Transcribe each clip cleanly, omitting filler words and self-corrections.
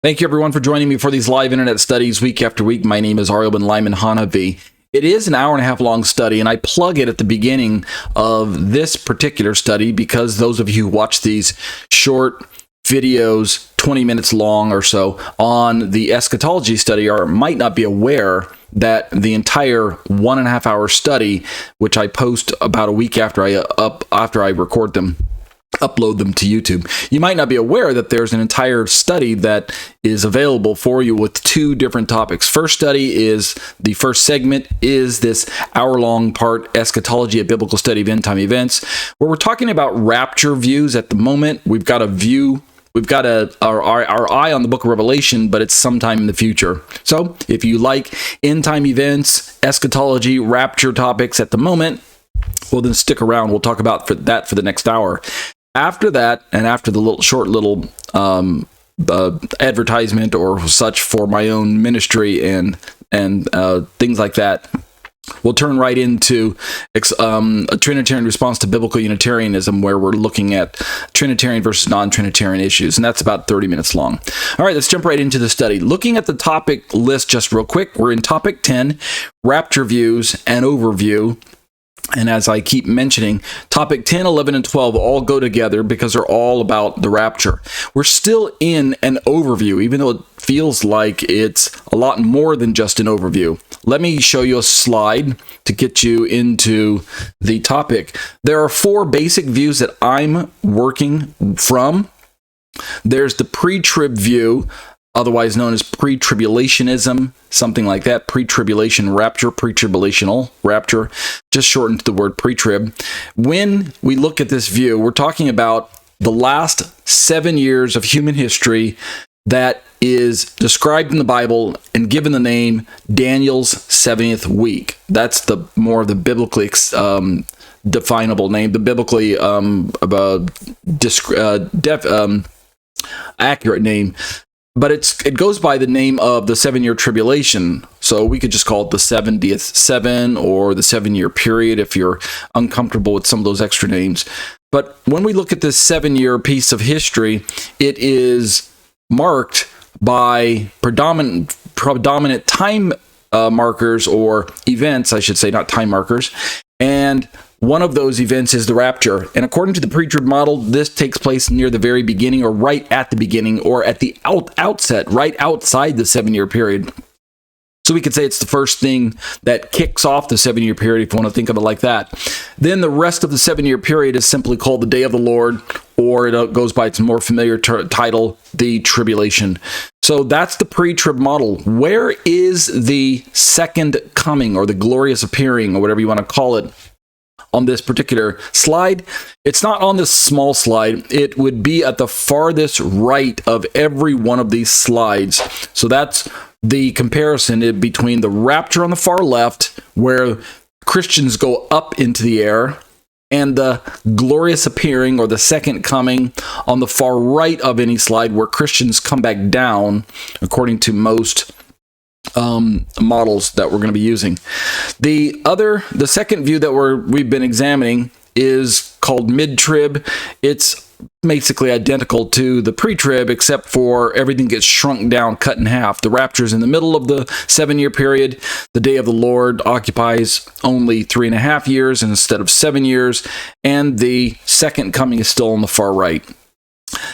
Thank you, everyone, for joining me for these live internet studies week after week. My name is Irving Lyman Hanavi. It is an hour-and-a-half long study, and I plug it at the beginning of this particular study because those of you who watch these short videos, 20 minutes long or so, on the eschatology study might not be aware that the entire 1.5 hour study, which I post about a week after I record them, upload them to YouTube. You might not be aware that there's an entire study that is available for you with two different topics. First study is, the first segment is this hour-long part, Eschatology, a Biblical Study of End-Time Events, where we're talking about rapture views at the moment. We've got our eye on the book of Revelation, but it's sometime in the future. So if you like end-time events, eschatology, rapture topics at the moment, well, then stick around. We'll talk about that for the next hour. After that, and after the short little advertisement or such for my own ministry and things like that, we'll turn right into a Trinitarian response to biblical Unitarianism, where we're looking at Trinitarian versus non-Trinitarian issues, and that's about 30 minutes long. All right, let's jump right into the study. Looking at the topic list just real quick, we're in topic 10, Rapture Views and Overview. And as I keep mentioning, topic 10, 11, and 12 all go together because they're all about the rapture. We're still in an overview, even though it feels like it's a lot more than just an overview. Let me show you a slide to get you into the topic. There are 4 basic views that I'm working from. There's the pre-trib view, otherwise known as pre-tribulationism, something like that, pre-tribulation rapture, pre-tribulational rapture, just shortened to the word pre-trib. When we look at this view, we're talking about the last 7 years of human history that is described in the Bible and given the name Daniel's 70th week. That's the more of the biblically definable name, the biblically accurate name. But it goes by the name of the 7-year tribulation. So we could just call it the 70th 7 or the 7-year period if you're uncomfortable with some of those extra names. But when we look at this 7-year piece of history, it is marked by predominant time markers, or events, I should say, not time markers. And one of those events is the rapture. And according to the pre-trib model, this takes place near the very beginning, or right at the beginning, or at the outset, right outside the 7-year period. So we could say it's the first thing that kicks off the 7-year period, if you want to think of it like that. Then the rest of the 7-year period is simply called the Day of the Lord, or it goes by its more familiar title, the Tribulation. So that's the pre-trib model. Where is the second coming, or the glorious appearing, or whatever you want to call it, on this particular slide? It's not on this small slide. It would be at the farthest right of every one of these slides. So that's the comparison between the rapture on the far left, where Christians go up into the air, and the glorious appearing, or the second coming, on the far right of any slide, where Christians come back down, according to most models that we're going to be using. The second view that we've been examining is called mid-trib. It's basically identical to the pre-trib, except for everything gets shrunk down, cut in half. The rapture is in the middle of the 7-year period. The day of the Lord occupies only 3.5 years instead of 7 years, and the second coming is still on the far right.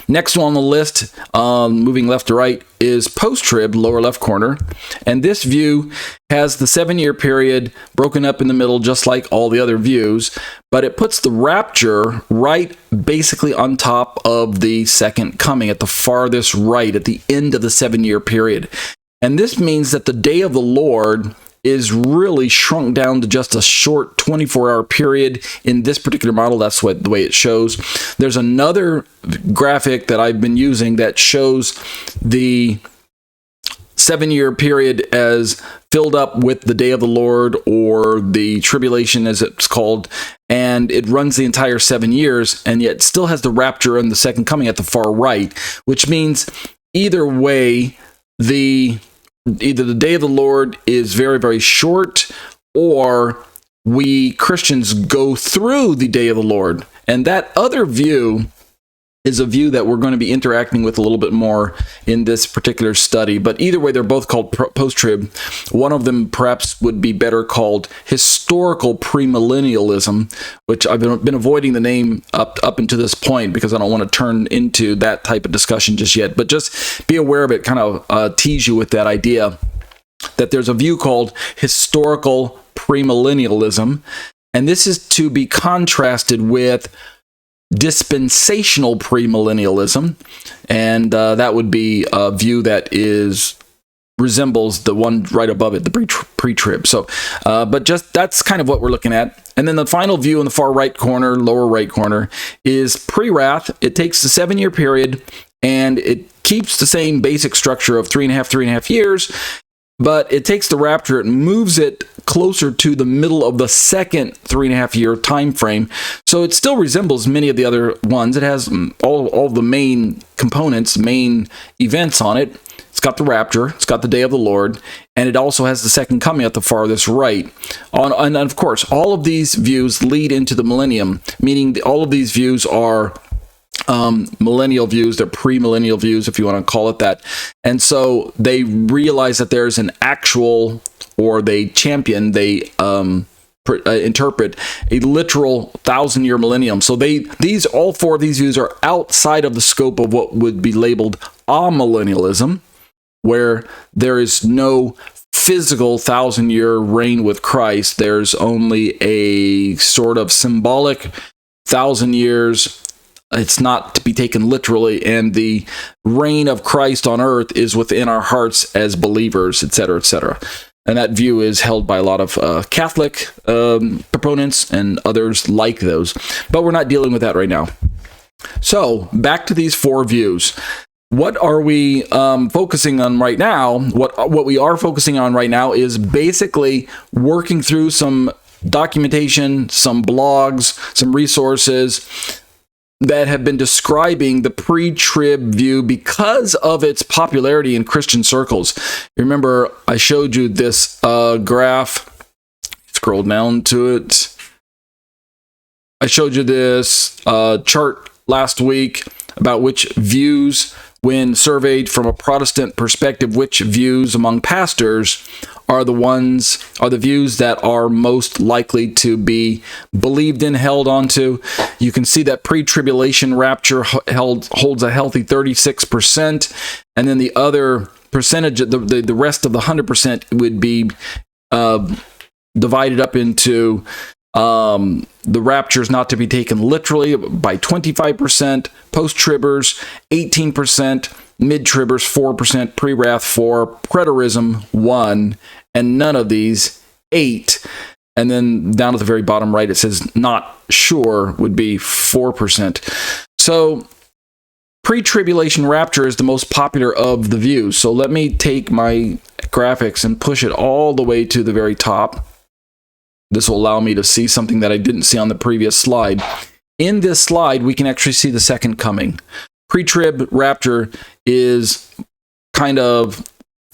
Next one on the list, moving left to right, is post-trib, lower left corner. And this view has the 7-year period broken up in the middle, just like all the other views. But it puts the rapture right basically on top of the second coming, at the farthest right, at the end of the 7-year period. And this means that the day of the Lord is really shrunk down to just a short 24-hour period in this particular model. That's the way it shows. There's another graphic that I've been using that shows the 7-year period as filled up with the day of the Lord, or the tribulation as it's called, and it runs the entire 7 years, and yet still has the rapture and the second coming at the far right, which means either way, either the day of the Lord is very, very short, or we Christians go through the day of the Lord. And that other view is a view that we're going to be interacting with a little bit more in this particular study. But either way, they're both called post-trib. One of them perhaps would be better called historical premillennialism, which I've been avoiding the name up until this point because I don't want to turn into that type of discussion just yet. But just be aware of it, kind of tease you with that idea that there's a view called historical premillennialism, and this is to be contrasted with dispensational premillennialism, and that would be a view that resembles the one right above it, the pre-trib. So, but just that's kind of what we're looking at. And then the final view in the far right corner, lower right corner, is pre-wrath. It takes the 7-year period, and it keeps the same basic structure of 3.5 years, but it takes the rapture, it moves it closer to the middle of the second 3.5-year time frame. So it still resembles many of the other ones. It has all the main components, main events on it. It's got the rapture, it's got the day of the Lord, and it also has the second coming at the farthest right. And of course, all of these views lead into the millennium, meaning all of these views are millennial views, they're premillennial views, if you want to call it that. And so they realize that there's an actual, or they champion, they interpret a literal 1,000-year millennium. So all four of these views are outside of the scope of what would be labeled amillennialism, where there is no physical 1,000-year reign with Christ. There's only a sort of symbolic 1,000 years. It's not to be taken literally, and the reign of Christ on earth is within our hearts as believers, etc., etc. And that view is held by a lot of Catholic proponents and others like those. But we're not dealing with that right now. So, back to these four views. What are we focusing on right now? What we are focusing on right now is basically working through some documentation, some blogs, some resources that have been describing the pre-trib view because of its popularity in Christian circles. Remember, I showed you this graph. Scroll down to it. I showed you this chart last week about which views, when surveyed from a Protestant perspective, which views among pastors are the views that are most likely to be believed in, held onto. You can see that pre-tribulation rapture holds a healthy 36%, and then the other percentage, the rest of the 100% would be divided up into the raptures not to be taken literally by 25%, post-tribbers 18%, mid-tribbers 4%, pre-wrath 4%, preterism 1%, and none of these 8%. And then down at the very bottom right, it says not sure would be 4%. So pre-tribulation rapture is the most popular of the views. So let me take my graphics and push it all the way to the very top. This will allow me to see something that I didn't see on the previous slide. In this slide, we can actually see the second coming. Pre-trib rapture is kind of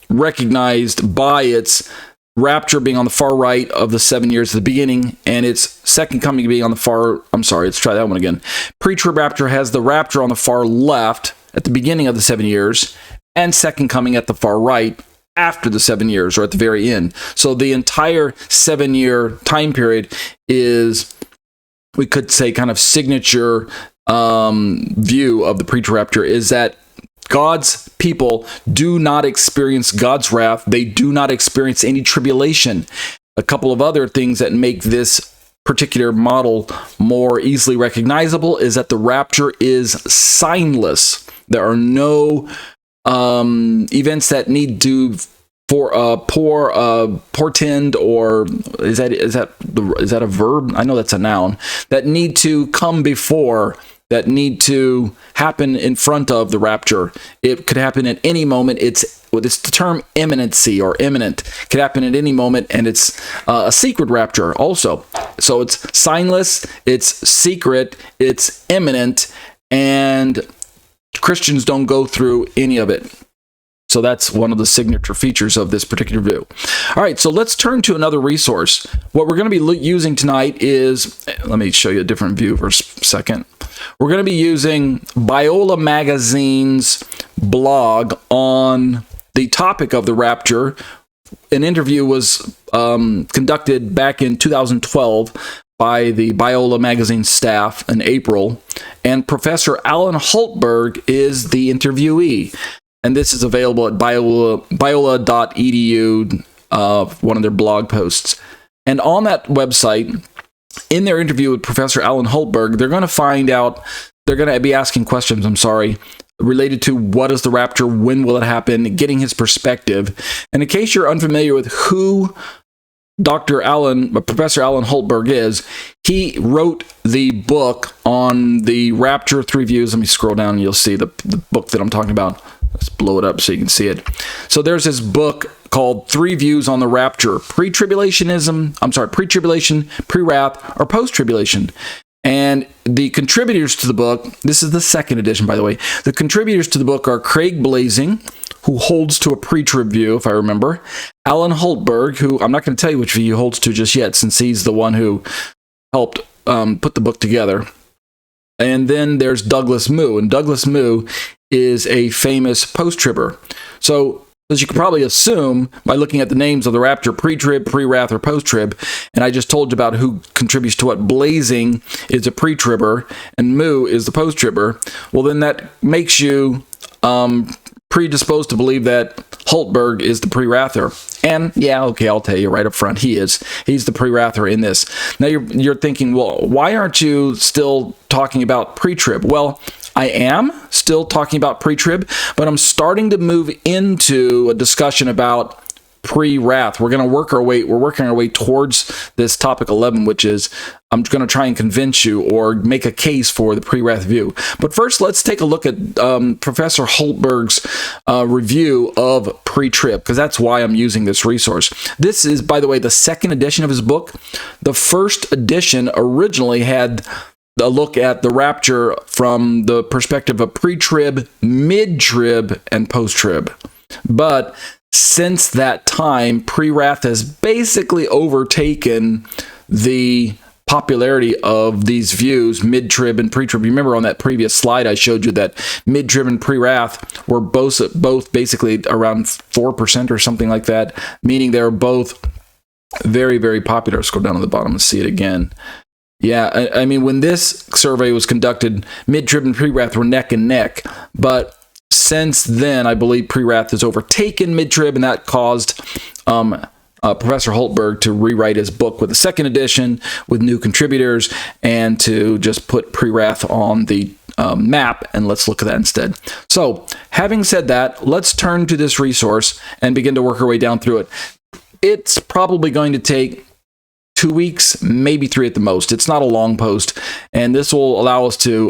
recognized by its rapture being on the far right of the 7 years at the beginning, and its second coming being on the far, let's try that one again. Pre-trib rapture has the rapture on the far left at the beginning of the 7 years, and second coming at the far right after the 7 years, or at the very end. So the entire 7-year time period is, we could say, kind of signature view of the pre-rapture is that God's people do not experience God's wrath. They do not experience any tribulation. A couple of other things that make this particular model more easily recognizable is that the rapture is signless. There are no events that need to portend, or is that a verb? I know that's a noun. That need to come before, that need to happen in front of the rapture. It could happen at any moment. It's the term imminency or imminent. It could happen at any moment, and it's a secret rapture also. So it's signless, it's secret, it's imminent, and Christians don't go through any of it. So that's one of the signature features of this particular view. All right, so let's turn to another resource. What we're going to be using tonight is, let me show you a different view for a second. we're going to be using Biola Magazine's blog on the topic of the rapture. An interview was conducted back in 2012 by the Biola Magazine staff in April, and Professor Alan Hultberg is the interviewee. And this is available at biola.edu, one of their blog posts. And on that website, in their interview with Professor Alan Hultberg, they're going to be asking questions, related to what is the rapture, when will it happen, getting his perspective. And in case you're unfamiliar with who Professor Alan Hultberg is, he wrote the book on the Rapture, 3 views. Let me scroll down and you'll see the book that I'm talking about. Let's blow it up so you can see it. So there's his book called 3 Views on the Rapture, Pretribulation, Pre-Wrath, or Post-Tribulation. And the contributors to the book, this is the 2nd edition, by the way. The contributors to the book are Craig Blazing, who holds to a pre-trib view, if I remember. Alan Hultberg, who I'm not going to tell you which view he holds to just yet, since he's the one who helped put the book together. And then there's Douglas Moo, and Douglas Moo is a famous post-tribber. So, as you can probably assume by looking at the names of the rapture, pre-trib, pre-wrath, or post-trib, and I just told you about who contributes to what. Blazing is a pre-tribber, and Moo is the post-tribber. Well, then that makes you predisposed to believe that Hultberg is the pre-wrather. And yeah, okay, I'll tell you right up front, he's the pre-wrather in this. Now you're thinking, well, why aren't you still talking about pre-trib? Well, I am still talking about pre-trib, but I'm starting to move into a discussion about pre-wrath. We're working our way towards this topic 11, which is I'm going to try and convince you or make a case for the pre-wrath view. But first, let's take a look at Professor Hultberg's review of pre-trib, because that's why I'm using this resource. This is, by the way, the 2nd edition of his book. The 1st edition originally had a look at the rapture from the perspective of pre-trib, mid-trib, and post-trib. But since that time, pre-wrath has basically overtaken the popularity of these views, mid-trib and pre-trib. Remember on that previous slide I showed you that mid-trib and pre-wrath were both basically around 4% or something like that, meaning they're both very, very popular. Scroll down to the bottom and see it again. Yeah, I mean, when this survey was conducted, mid-trib and pre-wrath were neck and neck, but since then, I believe pre-wrath has overtaken mid-trib, and that caused Professor Hultberg to rewrite his book with a 2nd edition with new contributors and to just put pre-wrath on the map, and let's look at that instead. So, having said that, let's turn to this resource and begin to work our way down through it. It's probably going to take 2 weeks, maybe 3 at the most. It's not a long post, and this will allow us to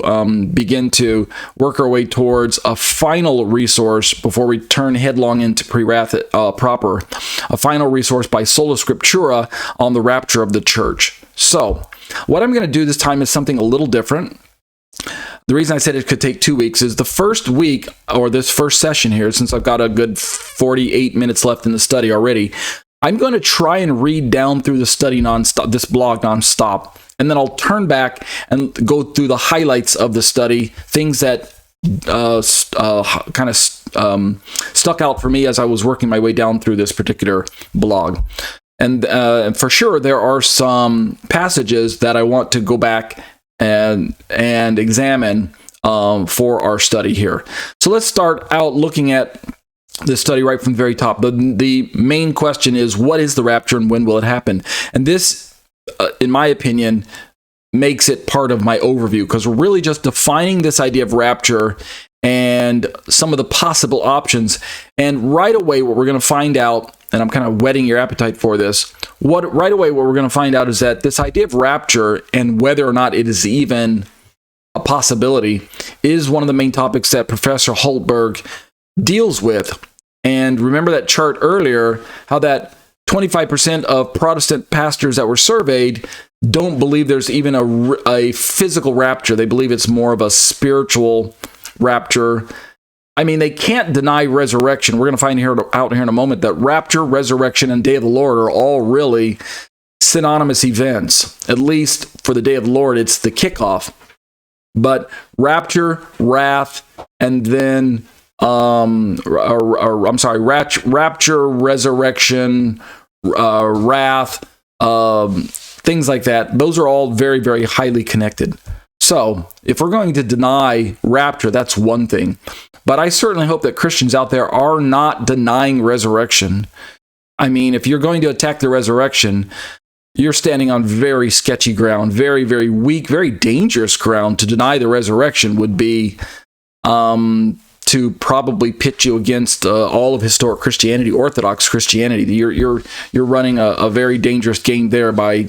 begin to work our way towards a final resource before we turn headlong into pre-wrath proper. A final resource by Sola Scriptura on the rapture of the church. So, what I'm going to do this time is something a little different. The reason I said it could take 2 weeks is the first week, or this first session here, since I've got a good 48 minutes left in the study already, I'm going to try and read down through the study nonstop, this blog nonstop, and then I'll turn back and go through the highlights of the study, things that kind of stuck out for me as I was working my way down through this particular blog. And for sure, there are some passages that I want to go back and examine for our study here. So let's start out looking at this study right from the very top. The main question is, what is the rapture and when will it happen? And this, in my opinion, makes it part of my overview, because we're really just defining this idea of rapture and some of the possible options. And right away, what we're going to find out, and I'm kind of whetting your appetite for this, what we're going to find out is that this idea of rapture and whether or not it is even a possibility is one of the main topics that Professor Hultberg deals with. And remember that chart earlier, how that 25% of Protestant pastors that were surveyed don't believe there's even a physical rapture. They believe it's more of a spiritual rapture. I mean, they can't deny resurrection. We're going to find out here in a moment that rapture, resurrection, and day of the Lord are all really synonymous events. At least for the day of the Lord, it's the kickoff. But rapture, wrath, and then rapture, resurrection, wrath, things like that. Those are all very, very highly connected. So if we're going to deny rapture, that's one thing. But I certainly hope that Christians out there are not denying resurrection. I mean, if you're going to attack the resurrection, you're standing on very sketchy ground, very, very weak, very dangerous ground. To deny the resurrection would be to probably pit you against all of historic Christianity, Orthodox Christianity. You're running a very dangerous game there by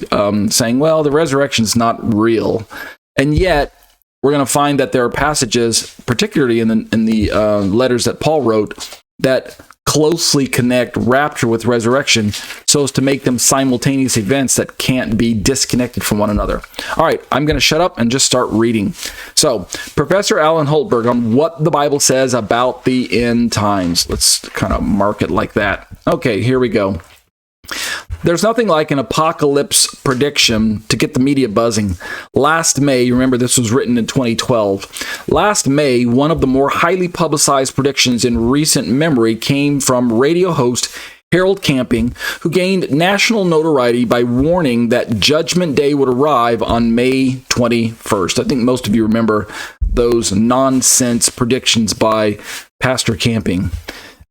saying, well, the resurrection is not real. And yet, we're going to find that there are passages, particularly in the letters that Paul wrote, that closely connect rapture with resurrection so as to make them simultaneous events that can't be disconnected from one another. All right, I'm going to shut up and just start reading. So, Professor Alan Holtberg on what the Bible says about the end times. Let's kind of mark it like that. Okay, here we go. There's nothing like an apocalypse prediction to get the media buzzing. Last May, you remember this was written in 2012. Last May, one of the more highly publicized predictions in recent memory came from radio host Harold Camping, who gained national notoriety by warning that Judgment Day would arrive on May 21st. I think most of you remember those nonsense predictions by Pastor Camping.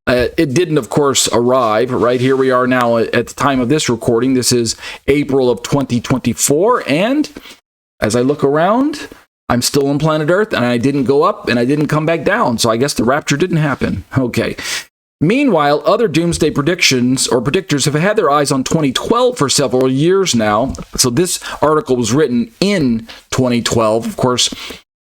It didn't, of course, arrive. Right here we are now at the time of this recording. This is April of 2024, and as I look around, I'm still on planet Earth, and I didn't go up, and I didn't come back down, so I guess the rapture didn't happen. Okay. Meanwhile, other doomsday predictions or predictors have had their eyes on 2012 for several years now. So this article was written in 2012, of course.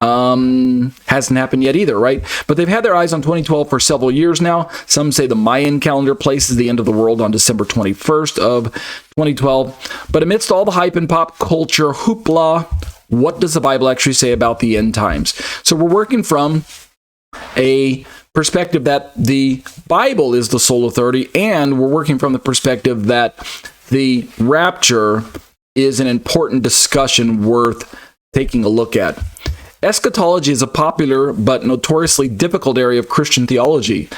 Hasn't happened yet either, right? But they've had their eyes on 2012 for several years now. Some say the Mayan calendar places the end of the world on December 21st of 2012. But amidst all the hype and pop culture hoopla, what does the Bible actually say about the end times? So we're working from a perspective that the Bible is the sole authority, and we're working from the perspective that the rapture is an important discussion worth taking a look at. Eschatology is a popular but notoriously difficult area of Christian theology.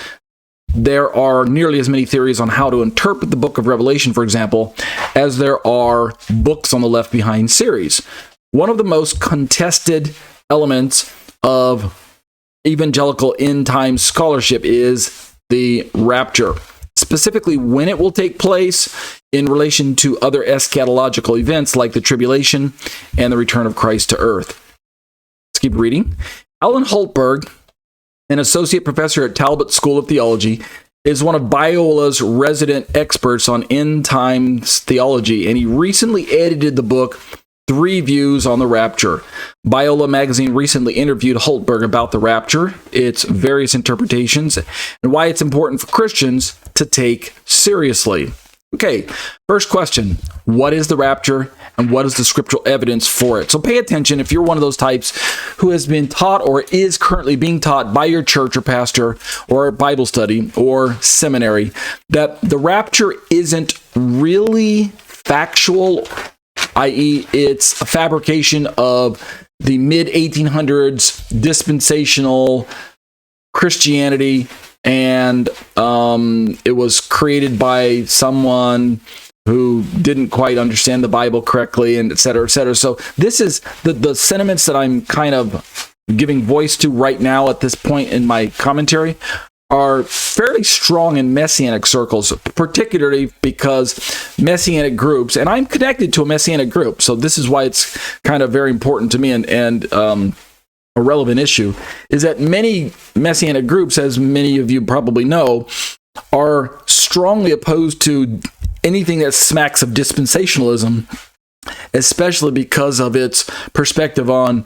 There are nearly as many theories on how to interpret the book of Revelation, for example, as there are books on the Left Behind series. One of the most contested elements of evangelical end-time scholarship is the rapture, specifically when it will take place in relation to other eschatological events like the tribulation and the return of Christ to earth. Let's keep reading. Alan Holtberg, an associate professor at Talbot School of Theology, is one of Biola's resident experts on end times theology, and he recently edited the book 3 Views on the Rapture. Biola magazine recently interviewed Holtberg about the rapture, its various interpretations, and why it's important for Christians to take seriously. Okay, first question. What is the rapture, and what is the scriptural evidence for it? So pay attention if you're one of those types who has been taught or is currently being taught by your church or pastor or Bible study or seminary that the rapture isn't really factual, i.e. it's a fabrication of the mid-1800s dispensational Christianity, and it was created by someone who didn't quite understand the Bible correctly, and et cetera, et cetera. So this is the sentiments that I'm kind of giving voice to right now at this point in my commentary are fairly strong in Messianic circles, particularly because Messianic groups, and I'm connected to a Messianic group, so this is why it's kind of very important to me and a relevant issue, is that many Messianic groups, as many of you probably know, are strongly opposed to anything that smacks of dispensationalism, especially because of its perspective on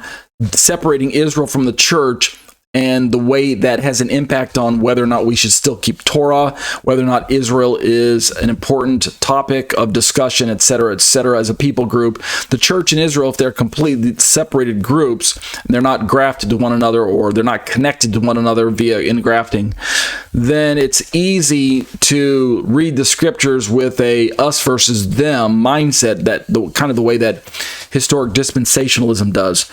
separating Israel from the church and the way that has an impact on whether or not we should still keep Torah, whether or not Israel is an important topic of discussion, etc., as a people group. The church and Israel, if they're completely separated groups, and they're not grafted to one another or they're not connected to one another via ingrafting, then it's easy to read the scriptures with a us versus them mindset, that the kind of the way that historic dispensationalism does.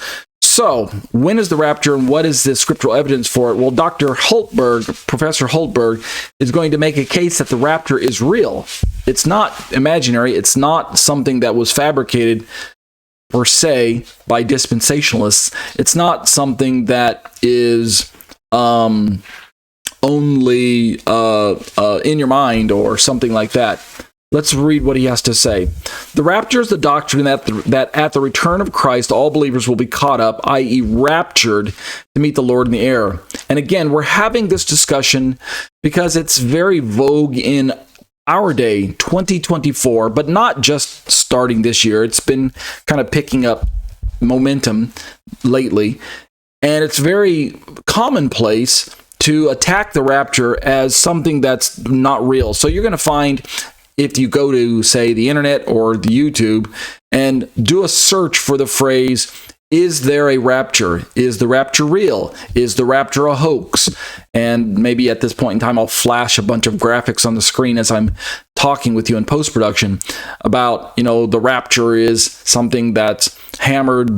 So, when is the rapture and what is the scriptural evidence for it? Well, Dr. Hultberg, Professor Hultberg, is going to make a case that the rapture is real. It's not imaginary. It's not something that was fabricated, per se, by dispensationalists. It's not something that is only in your mind or something like that. Let's read what he has to say. The rapture is the doctrine that at the return of Christ, all believers will be caught up, i.e. raptured, to meet the Lord in the air. And again, we're having this discussion because it's very vogue in our day, 2024, but not just starting this year. It's been kind of picking up momentum lately. And it's very commonplace to attack the rapture as something that's not real. So you're going to find, if you go to, say, the internet or the YouTube and do a search for the phrase, is there a rapture? Is the rapture real? Is the rapture a hoax? And maybe at this point in time, I'll flash a bunch of graphics on the screen as I'm talking with you in post-production about, the rapture is something that's hammered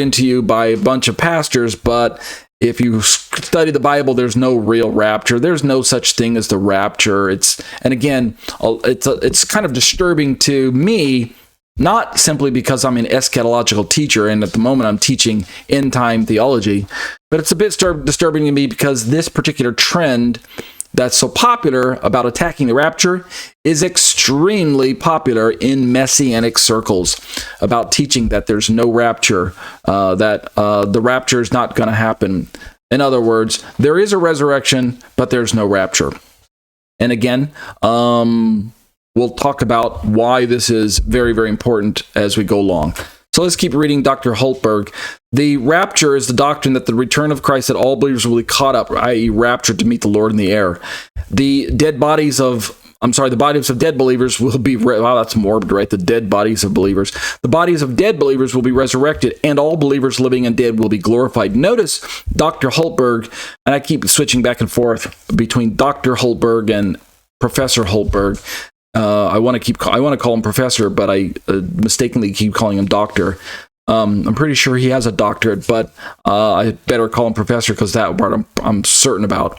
into you by a bunch of pastors, but if you study the Bible, there's no real rapture. There's no such thing as the rapture. It's kind of disturbing to me, not simply because I'm an eschatological teacher, and at the moment I'm teaching end-time theology, but it's a bit disturbing to me because this particular trend that's so popular about attacking the rapture is extremely popular in messianic circles, about teaching that there's no rapture, that the rapture is not going to happen. In other words, there is a resurrection, but there's no rapture. And again, we'll talk about why this is very, very important as we go along. So let's keep reading Dr. Hultberg. The rapture is the doctrine that the return of Christ, that all believers will be caught up, i.e. raptured, to meet the Lord in the air. The bodies of dead believers will be, wow, that's morbid, right? The dead bodies of believers. The bodies of dead believers will be resurrected, and all believers living and dead will be glorified. Notice Dr. Hultberg, and I keep switching back and forth between Dr. Hultberg and Professor Hultberg. I want to call him professor, but I mistakenly keep calling him doctor. I'm pretty sure he has a doctorate, but I better call him professor because that part I'm certain about.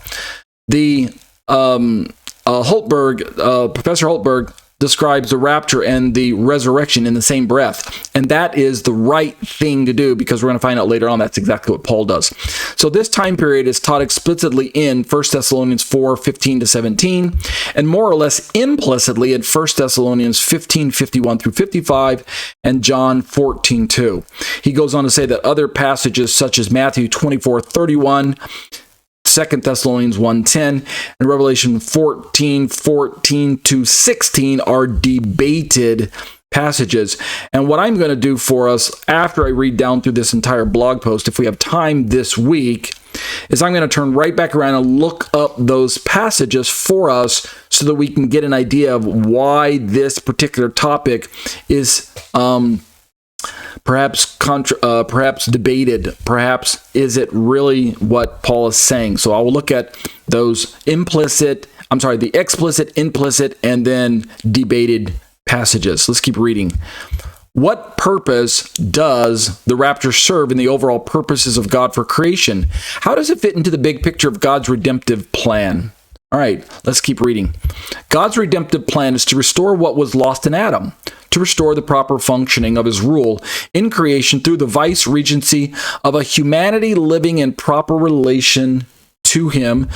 The Professor Hultberg describes the rapture and the resurrection in the same breath. And that is the right thing to do, because we're going to find out later on that's exactly what Paul does. So this time period is taught explicitly in 1 Thessalonians 4:15-17, and more or less implicitly in 1 Thessalonians 15:51 through 55, and John 14:2. He goes on to say that other passages such as Matthew 24:31, 2 Thessalonians 1:10, and Revelation 14:14-16 are debated passages. And what I'm going to do for us after I read down through this entire blog post, if we have time this week, is I'm going to turn right back around and look up those passages for us so that we can get an idea of why this particular topic is perhaps debated. Perhaps is it really what Paul is saying? So I will look at those the explicit, implicit, and then debated passages. Let's keep reading. What purpose does the rapture serve in the overall purposes of God for creation? How does it fit into the big picture of God's redemptive plan? All right, let's keep reading. God's redemptive plan is to restore what was lost in Adam, to restore the proper functioning of his rule in creation through the vice-regency of a humanity living in proper relation to him,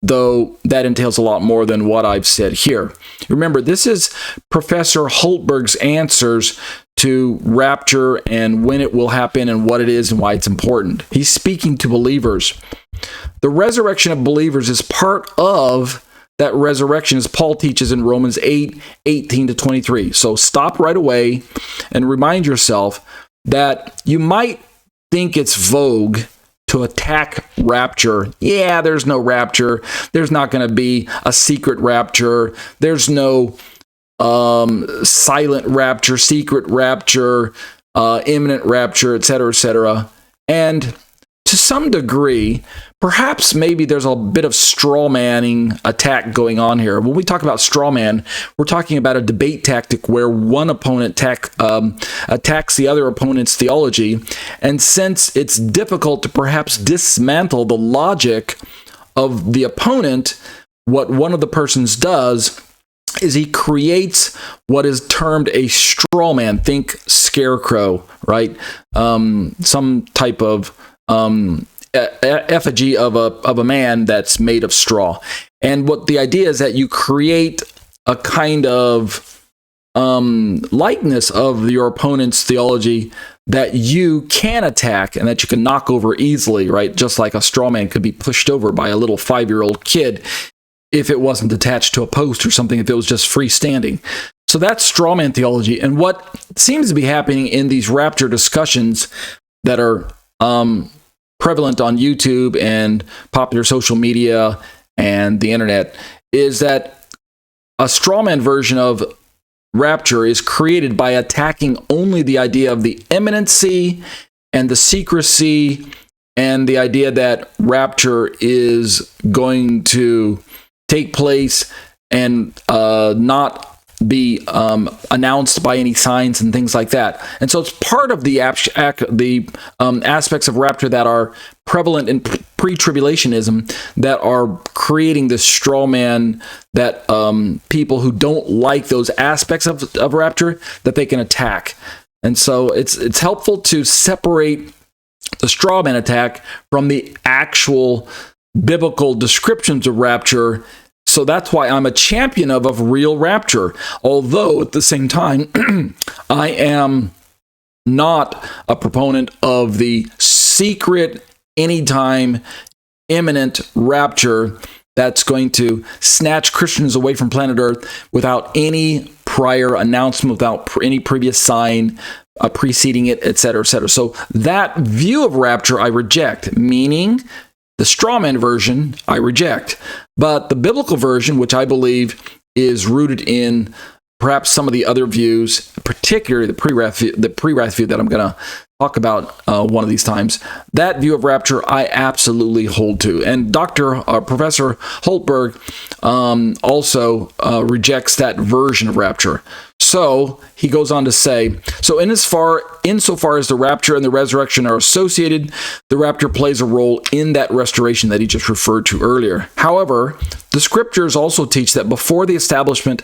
though that entails a lot more than what I've said here. Remember, this is Professor Hultberg's answers to rapture and when it will happen and what it is and why it's important. He's speaking to believers. The resurrection of believers is part of that resurrection, as Paul teaches in Romans 8:18-23. So stop right away and remind yourself that you might think it's vogue to attack rapture. Yeah, there's no rapture. There's not going to be a secret rapture. There's no silent rapture, secret rapture, imminent rapture, etc., etc. And to some degree, perhaps maybe there's a bit of straw manning attack going on here. When we talk about straw man, we're talking about a debate tactic where one opponent attacks the other opponent's theology. And since it's difficult to perhaps dismantle the logic of the opponent, what one of the persons does is he creates what is termed a straw man. Think scarecrow, right? Some type of effigy of a man that's made of straw. And what the idea is that you create a kind of likeness of your opponent's theology that you can attack and that you can knock over easily, right? Just like a straw man could be pushed over by a little 5-year-old kid if it wasn't attached to a post or something, if it was just freestanding. So that's straw man theology. And what seems to be happening in these rapture discussions that are prevalent on YouTube and popular social media and the internet is that a straw man version of rapture is created by attacking only the idea of the imminency and the secrecy and the idea that rapture is going to take place and not be announced by any signs and things like that. And so it's part of the aspects of rapture that are prevalent in pre-tribulationism that are creating this straw man that people who don't like those aspects of rapture, that they can attack. And so it's helpful to separate the straw man attack from the actual biblical descriptions of rapture. So that's why I'm a champion of real rapture. Although at the same time, I am not a proponent of the secret, anytime, imminent rapture that's going to snatch Christians away from planet Earth without any prior announcement, without any previous sign preceding it, etc., etc. So that view of rapture I reject, meaning the strawman version I reject. But the biblical version, which I believe is rooted in perhaps some of the other views, particularly the pre-wrath view that I'm going to talk about one of these times, that view of rapture I absolutely hold to. And Professor Holtberg also rejects that version of rapture. So he goes on to say, so insofar as the rapture and the resurrection are associated, the rapture plays a role in that restoration that he just referred to earlier. However, the scriptures also teach that before the establishment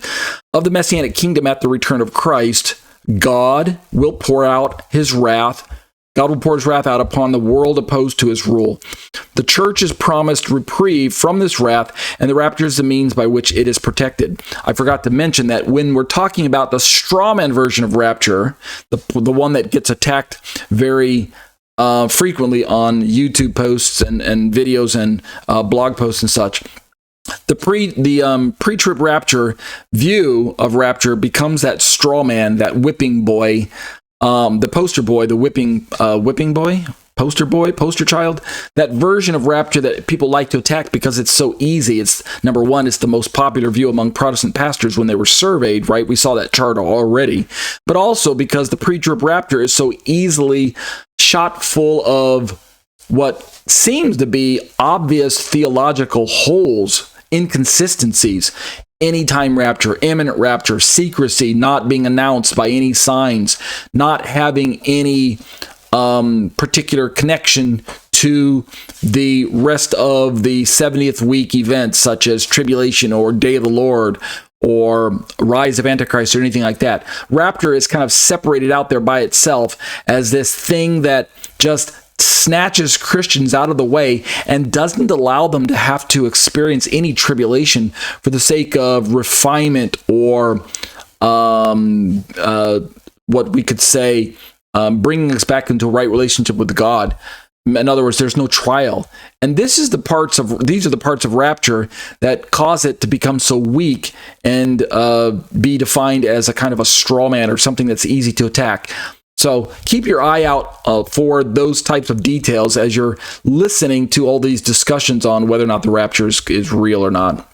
of the Messianic kingdom at the return of Christ, God will pour his wrath out upon the world opposed to his rule. The church is promised reprieve from this wrath, and the rapture is the means by which it is protected. I forgot to mention that when we're talking about the strawman version of rapture, the one that gets attacked very frequently on YouTube posts and videos and blog posts and such, the pre-trib rapture view of rapture becomes that straw man, that whipping boy, the poster boy, the whipping boy, poster child, that version of rapture that people like to attack because it's so easy. It's number one, it's the most popular view among Protestant pastors when they were surveyed, right? We saw that chart already. But also because the pre-trib rapture is so easily shot full of what seems to be obvious theological holes, inconsistencies. Anytime rapture, imminent rapture, secrecy, not being announced by any signs, not having any particular connection to the rest of the 70th week events, such as tribulation or day of the Lord or rise of Antichrist or anything like that. Rapture is kind of separated out there by itself as this thing that just snatches Christians out of the way and doesn't allow them to have to experience any tribulation for the sake of refinement or what we could say bringing us back into a right relationship with God. In other words, there's no trial. And these are the parts of rapture that cause it to become so weak and be defined as a kind of a straw man or something that's easy to attack. So keep your eye out for those types of details as you're listening to all these discussions on whether or not the rapture is real or not.